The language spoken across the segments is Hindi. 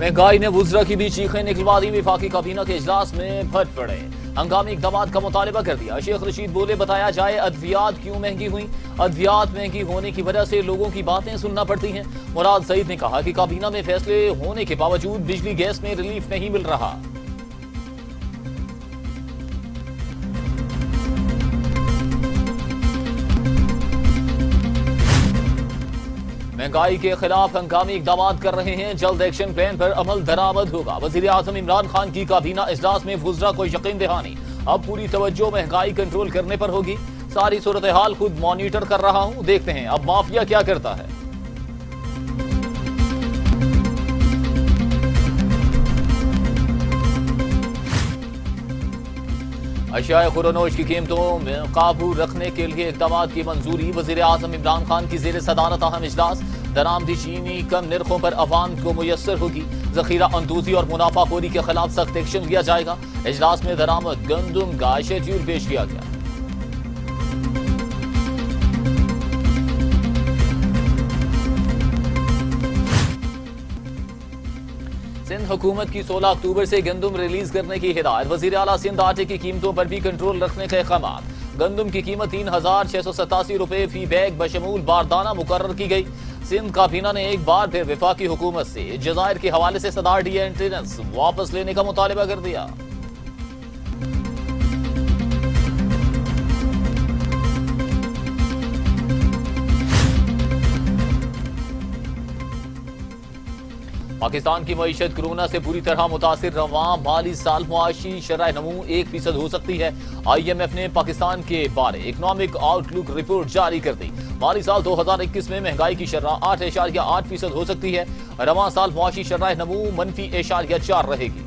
महंगाई ने वुज़रा की भी चीखें निकलवा दी। वफाकी काबीना के इजलास में फट पड़े, हंगामी इक़दामात का मुतालबा कर दिया। शेख रशीद बोले, बताया जाए अद्वियात क्यों महंगी हुई। अद्वियात महंगी होने की वजह से लोगों की बातें सुनना पड़ती हैं। मुराद सईद ने कहा कि काबीना में फैसले होने के बावजूद बिजली गैस में रिलीफ नहीं मिल रहा। महंगाई के खिलाफ हंगामी इक़दामात कर रहे हैं। जल्द एक्शन प्लान पर अमल दरामद होगा। वज़ीर आज़म इमरान खान की काबीना इजलास में वुज़रा को यकीन दहानी। अब पूरी तवज्जो महंगाई कंट्रोल करने पर होगी। सारी सूरत हाल खुद मॉनिटर कर रहा हूं, देखते हैं अब माफिया क्या करता है। अशिया खुरानोश की कीमतों में काबू रखने के लिए इक़दामात की मंजूरी। वज़ीर आज़म इमरान खान की ज़ेर सदारत अहम इजलास। दरामदी चीनी कम निर्खों पर अवाम को मुयस्सर होगी। जखीरा अंदोजी और मुनाफाखोरी के खिलाफ सख्त एक्शन लिया जाएगा। इजलास में दरामद गंदुम का शेड्यूल पेश किया गया। सिंध हुकूमत की 16 अक्टूबर से गंदुम रिलीज करने की हिदायत। वज़ीर आला सिंध आटे की कीमतों पर भी कंट्रोल रखने के अहकाम। गंदुम की कीमत 3687 रुपए फी बैग बशमूल बारदाना मुकर्रर की गई। सिंध काबीना ने एक बार फिर वफाकी हुकूमत से जज़ायर के हवाले से सदार मेंटेनेंस वापस लेने का मुतालबा कर दिया। पाकिस्तान की मईशत कोरोना से बुरी तरह मुतासिर। रवां माली साल मुआशी शरह नमू 1% हो सकती है। IMF ने पाकिस्तान के बारे इकनॉमिक आउटलुक रिपोर्ट जारी कर दी। माली साल 2021 में महंगाई की शरह 8.8% हो सकती है। रवां साल मुआशी शरह नमू -4% रहेगी।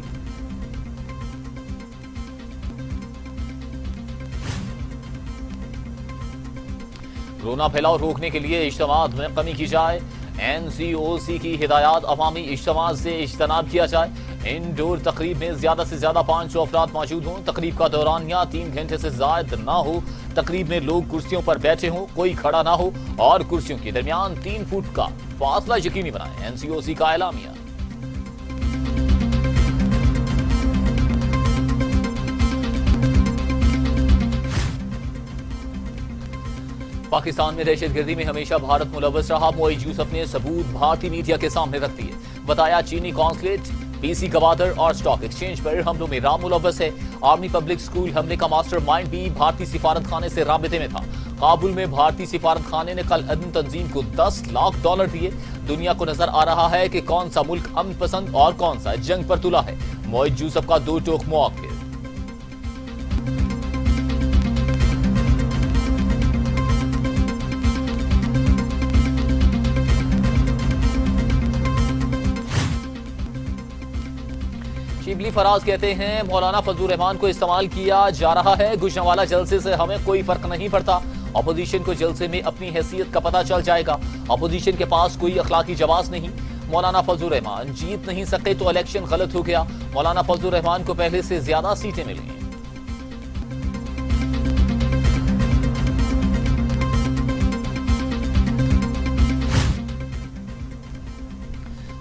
कोरोना फैलाव रोकने के लिए इज्तिमात में कमी की जाए। NCOC की हिदायत, अवामी इज्तिमा से इज्तनाब किया जाए। इंडोर तकरीब में ज्यादा से ज्यादा 500 अफराद मौजूद हों। तकरीब का दौरानिया 3 घंटे से ज्यादा ना हो। तकरीब में लोग कुर्सियों पर बैठे हों, कोई खड़ा ना हो और कुर्सियों के दरमियान 3 फुट का फासला यकीनी बनाएं। NCOC का एलामिया। पाकिस्तान में दहशतगर्दी में हमेशा भारत मुलव्वस रहा। मोइज यूसुफ ने सबूत भारतीय मीडिया के सामने रख दिए। बताया चीनी कॉन्सुलेट, PC गवादर और स्टॉक एक्सचेंज पर हमलों में राम मुलव्वस है। आर्मी पब्लिक स्कूल हमले का मास्टरमाइंड भी भारतीय सिफारत खाने से राबिते में था। काबुल में भारतीय सिफारत खाने ने कल अदन तंजीम को $10 लाख दिए। दुनिया को नजर आ रहा है कि कौन सा मुल्क अमन पसंद और कौन सा जंग पर तुला है। मोइज यूसुफ का 2 टोक मौके। शिबली फराज कहते हैं, मौलाना फजलुर रहमान को इस्तेमाल किया जा रहा है। गुजरांवाला जलसे से हमें कोई फर्क नहीं पड़ता। अपोजिशन को जलसे में अपनी हैसियत का पता चल जाएगा। अपोजिशन के पास कोई अखलाकी जवाब नहीं। मौलाना फजलुर रहमान जीत नहीं सके तो इलेक्शन गलत हो गया। मौलाना फजलुर रहमान को पहले से ज्यादा सीटें मिली।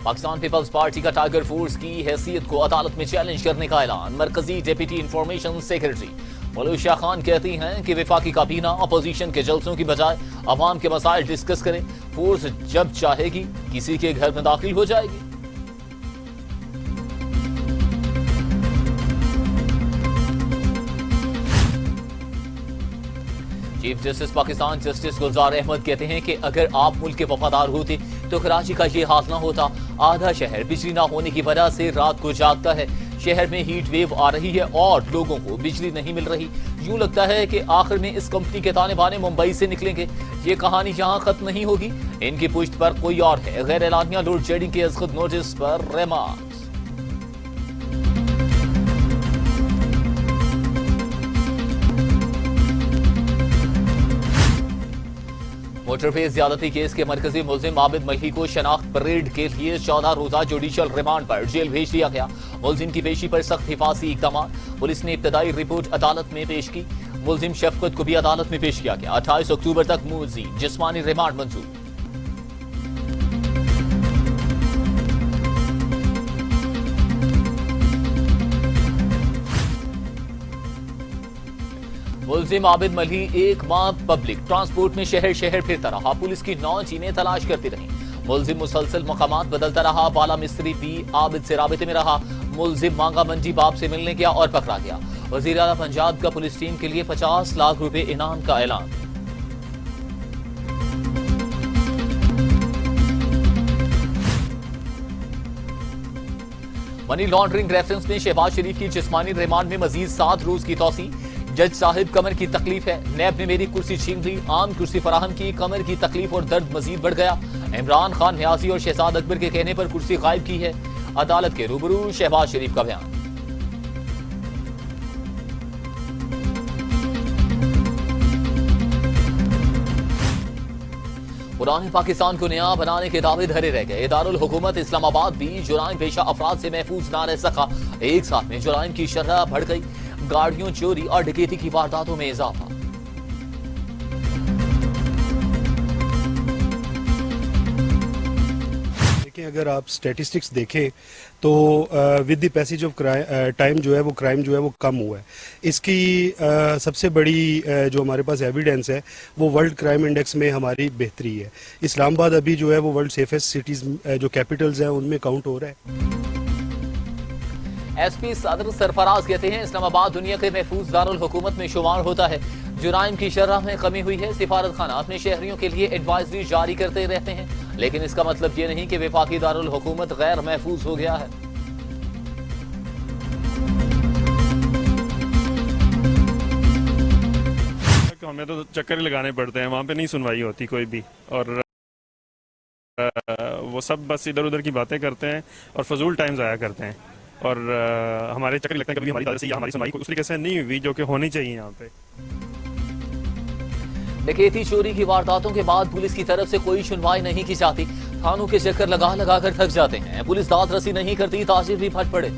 पाकिस्तान पीपल्स पार्टी का टाइगर फोर्स की हैसियत को अदालत में चैलेंज करने का ऐलान। मरकजी डिप्टी इंफॉर्मेशन सेक्रेटरी मलूशा खान कहती हैं कि वफाकी काबीना अपोजिशन के जलसों की बजाय अवाम के मसाइल डिस्कस करें। फोर्स जब चाहेगी किसी के घर में दाखिल हो जाएगी। चीफ जस्टिस पाकिस्तान जस्टिस गुलजार अहमद कहते हैं कि अगर आप मुल्क के वफादार होते तो कराची का ये हाल ना होता। आधा शहर बिजली ना होने की वजह से रात को जागता है। शहर में हीट वेव आ रही है और लोगों को बिजली नहीं मिल रही। यूं लगता है कि आखिर में इस कंपनी के ताने बाने मुंबई से निकलेंगे। ये कहानी यहाँ खत्म नहीं होगी। इनकी पुश्त पर कोई और है। गैर एलानिया लोड शेडिंग के खुद नोटिस पर रेमार्क। मोटरवे ज्यादती केस के मरकजी मुलजिम आबिद मही को शनाख्त परेड के लिए 14 रोजा जुडिशल रिमांड पर जेल भेज दिया गया। मुलजिम की पेशी पर सख्त हिफाजती इक़दाम। पुलिस ने इब्तदाई रिपोर्ट अदालत में पेश की। मुलजिम शफकत को भी अदालत में पेश किया गया। 28 अक्टूबर तक मजीद जिस्मानी रिमांड मंजूर। मुलजिम आबिद मल्ही एक माह पब्लिक ट्रांसपोर्ट में शहर शहर फिरता रहा। पुलिस की 9 टीमें तलाश करती रहीं। मुलजिम मुसलसल मकामात बदलता रहा। बाला मिस्त्री भी आबिद से राबिते में रहा। मुलजिम मांगा मंडी बाप से मिलने गया और पकड़ा गया। वजीर आला पंजाब का पुलिस टीम के लिए 50 लाख रुपए इनाम का ऐलान। मनी लॉन्ड्रिंग रेफरेंस में शहबाज शरीफ की जिस्मानी रिमांड में मजीद 7 रोज की तौसी। जज साहिब कमर की तकलीफ है, नैब ने मेरी कुर्सी छीन ली। आम कुर्सी फराहम की, कमर की तकलीफ और दर्द मजीद बढ़ गया। इमरान खान न्याजी और शहजाद अकबर के कहने पर कुर्सी गायब की है। अदालत के रूबरू शहबाज शरीफ का बयान। पुराने पाकिस्तान को नया बनाने के दावे धरे रह गए। इदारुल हुकूमत इस्लामाबाद भी जुराइम पेशा अफराद से महफूज न रह सका। एक साथ में जुराइम की शरह बढ़ गई। गाड़ियों चोरी और डकैती की वारदातों में इजाफा। अगर आप स्टैटिस्टिक्स देखें तो with the passage of time जो है वो क्राइम जो है वो कम हुआ है। इसकी सबसे बड़ी जो हमारे पास एविडेंस है वो वर्ल्ड क्राइम इंडेक्स में हमारी बेहतरी है। इस्लामाबाद अभी जो है वो वर्ल्ड सेफेस्ट सिटीज जो कैपिटल्स हैं उनमें काउंट हो रहा है। एसपी सदर सरफराज कहते हैं इस्लामाबाद दुनिया के महफूज दारुल हुकूमत में शुमार होता है। जुराइम की शरह में कमी हुई है। सिफारत खाना अपने शहरियों के लिए एडवाइजरी जारी करते रहते हैं, लेकिन इसका मतलब ये नहीं कि वफाकी दारुल हुकूमत गैर महफूज हो गया है। हमें तो चक्कर ही लगाने पड़ते हैं, वहाँ पे नहीं सुनवाई होती कोई भी, और वो सब बस इधर उधर की बातें करते हैं और फजूल टाइम ज़ाया करते हैं। और हमारे चक्कर लगते हैं कभी हमारी से या हमारी सुनवाई उस तरीके से नहीं हुई जो कि होनी चाहिए यहाँ पे। डकैती चोरी की वारदातों के बाद पुलिस की तरफ से कोई सुनवाई नहीं की जाती। थानों के चक्कर लगा लगा कर थक जाते हैं। पुलिस दाद रसी नहीं करती, ताजिर भी फट पड़े।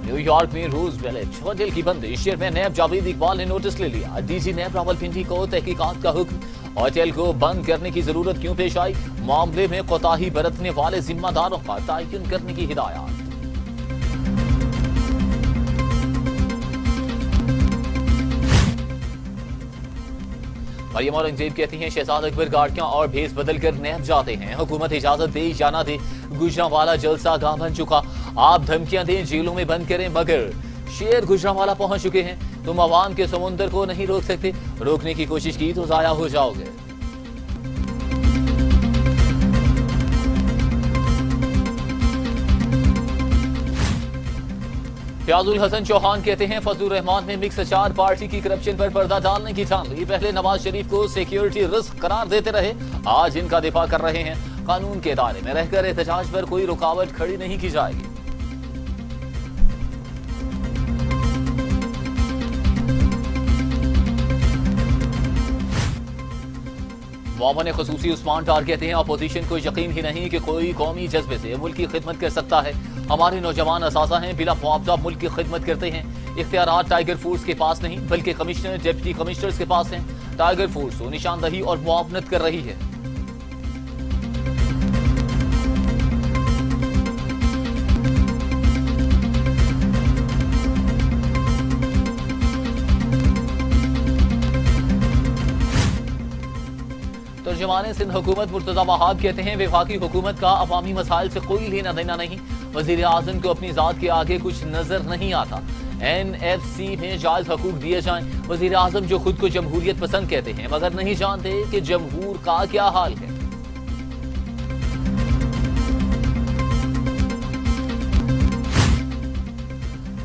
न्यूयॉर्क में रूजवेल्ट होटल की बंदिश, चेयरमैन नैब जावेद इकबाल ने नोटिस ले लिया। डीजी नैब रावलपिंडी को तहकीकात का हुक्म। होटल को बंद करने की जरूरत क्यों पेश आई? मामले में कोताही बरतने वाले जिम्मेदारों का तयन करने की हिदायत। मरियम औरंगजेब कहती हैं शहजाद अकबर गाड़ियां और भेस बदल कर नैब जाते हैं। हुकूमत इजाजत दे या ना दे, गुजरांवाला जलसा गाह बन चुका। आप धमकियां दें, जेलों में बंद करें, मगर शेर गुजरांवाला पहुंच चुके हैं। तुम अवाम के समुंदर को नहीं रोक सकते। रोकने की कोशिश की तो जाया हो जाओगे। फयाजुल हसन चौहान कहते हैं फजलुर रहमान ने मिक्स अचार पार्टी की करप्शन पर पर्दा डालने की ठान ली। पहले नवाज शरीफ को सिक्योरिटी रिस्क करार देते रहे, आज इनका दिफा कर रहे हैं। कानून के दायरे में रहकर एहतजाज पर कोई रुकावट खड़ी नहीं की जाएगी। मोमिन खसूसी उस्मान डार कहते हैं अपोजिशन को यकीन ही नहीं कि कोई कौमी जज्बे से मुल्क की खिदमत कर सकता है। हमारे नौजवान असासा हैं, बिला मुआवजा मुल्क की खिदमत करते हैं। इख्तियारात टाइगर फोर्स के पास नहीं बल्कि कमिश्नर डिप्टी कमिश्नर्स के पास हैं। टाइगर फोर्स को निशानदही और मुआवनत कर रही है। तर्जुमाने सिंध हुकूमत मुर्तजा वहाब कहते हैं वफाकी हुकूमत का अवामी मसाइल से कोई लेना देना नहीं। वजीर आजम को अपनी जात के आगे कुछ नजर नहीं आता। NFC में जायज हकूक दिए जाएं। वजीर आजम जो खुद को जमहूरियत पसंद कहते हैं मगर नहीं जानते कि जमहूर का क्या हाल है।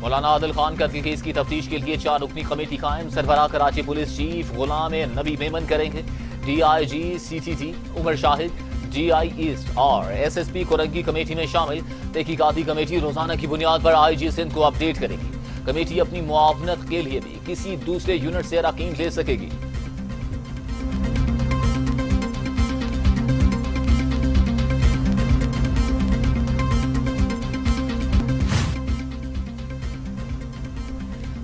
मौलाना आदिल खान कत्ल केस की तफ्तीश के लिए 4 रुकनी कमेटी कायम। सरबराह कराची पुलिस चीफ गुलाम नबी मेमन करेंगे। DIG CTT Umar Shahid, GI east और SSP कोरंगी कमेटी में शामिल। तहकीकाती कमेटी रोजाना की बुनियाद पर IG सिंध को अपडेट करेगी। कमेटी अपनी मुआवनत के लिए भी किसी दूसरे यूनिट से अराकीन ले सकेगी।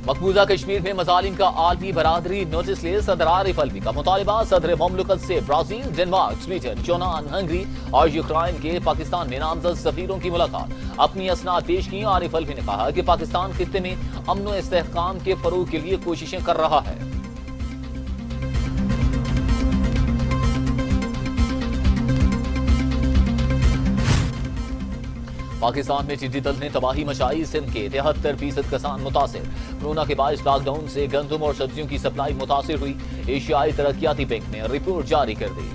मकबूजा कश्मीर में मजालिम का आलमी बरादरी नोटिस ले सदर आरिफ अलवी का मुतालबा। सदर मुमलिकत से ब्राजील, डेनमार्क, स्वीडन, यूनान, हंगरी और यूक्रेन के पाकिस्तान में नामजद सफीरों की मुलाकात। अपनी असनाद पेश की आरिफ अलवी ने कहा कि पाकिस्तान खित्ते में अमन व इस्तेहकाम के फरोग के लिए कोशिशें कर रहा है। पाकिस्तान में टिड्डी दल ने तबाही मचाई। सिंध के 73% किसान मुतासिर। कोरोना के बायस लॉकडाउन से गंदम और सब्जियों की सप्लाई मुतासिर हुई। एशियाई तरक्याती बैंक ने रिपोर्ट जारी कर दी।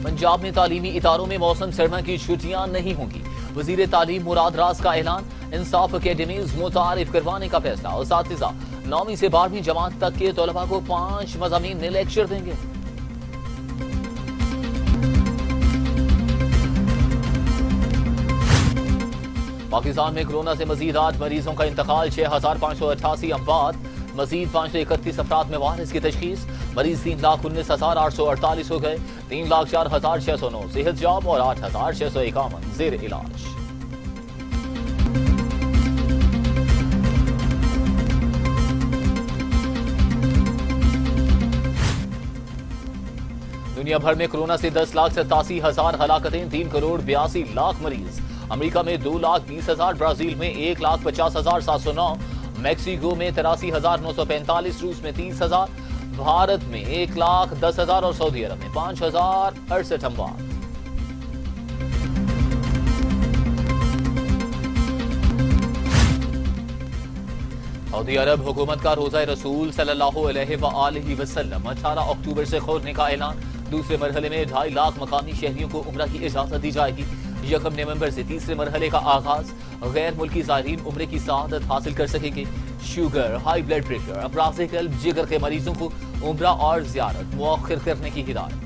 पंजाब में तालीमी इदारों में मौसम सरमा की छुट्टियां नहीं होंगी। वजीर तालीम मुराद राज का ऐलान। इंसाफ अकेडमीज मुतारिफ करवाने का फैसला। उस्तातिज़ा 9वीं से 12वीं जमात तक के तलबा को 5 मज़ामीन में लेक्चर देंगे। पाकिस्तान में कोरोना से मजीद 8 मरीजों का इंतकाल। 6588 अमवात। मजीद 531 अफराद में वायरस की तशखीस। मरीज 3,19,848 हो गए। 3,04,609 सेहत याब और 8,651 जेर इलाज। दुनिया भर में कोरोना से 10,87,000 हलाकतें। 3 करोड़ 82 लाख मरीज। अमेरिका में 2,20,000, ब्राजील में 1,50,709, मैक्सिको में 83,945, रूस में 30,000, भारत में 1,10,000 और सऊदी अरब में 5,068 अमवात। सऊदी अरब हुकूमत का रोजा रसूल सल्लल्लाहु अलैहि वसल्लम 18 अक्टूबर से खोलने का ऐलान। दूसरे मरहले में 2.5 लाख मकामी शहरियों को उम्रा की इजाजत दी जाएगी। 1 नवंबर से तीसरे मरहले का आगाज। गैर मुल्की ज़ायरीन उम्रे की सआदत हासिल कर सकेंगे। शुगर, हाई ब्लड प्रेशर, अफराज़ कल्ब, जिगर के मरीजों को उम्रा और ज़ियारत मुअख्खर करने की हिदायत।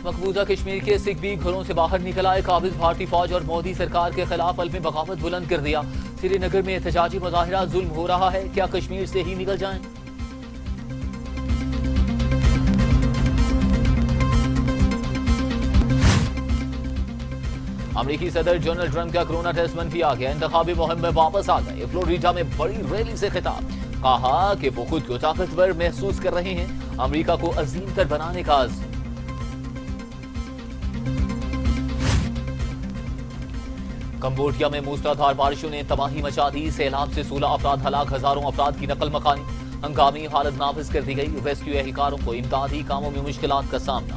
मकबूजा कश्मीर के सिख भी घरों से बाहर निकल आए। काबिज भारतीय फौज और मोदी सरकार के खिलाफ अलमी बगावत बुलंद कर दिया। श्रीनगर में एहतजाजी मुजाहिरा। जुल्म हो रहा है, क्या कश्मीर से ही निकल जाएं? अमेरिकी सदर डोनाल्ड ट्रंप का कोरोना टेस्ट मनफी आ गया। इंतखाबी मुहिम में वापस आ गए। फ्लोरिडा में बड़ी रैली से खिताब। कहा कि वो खुद को ताकतवर महसूस कर रहे हैं। अमेरिका को अजीम तर बनाने का आज़म। कंबोडिया में मूसलाधार बारिशों ने तबाही मचा दी। सैलाब से 16 अफराद हलाक, हजारों अफराद की नकल मकानी। हंगामी हालत नाफिज कर दी गई। रेस्क्यू एहलकारों को इमदादी कामों में मुश्किलात का सामना।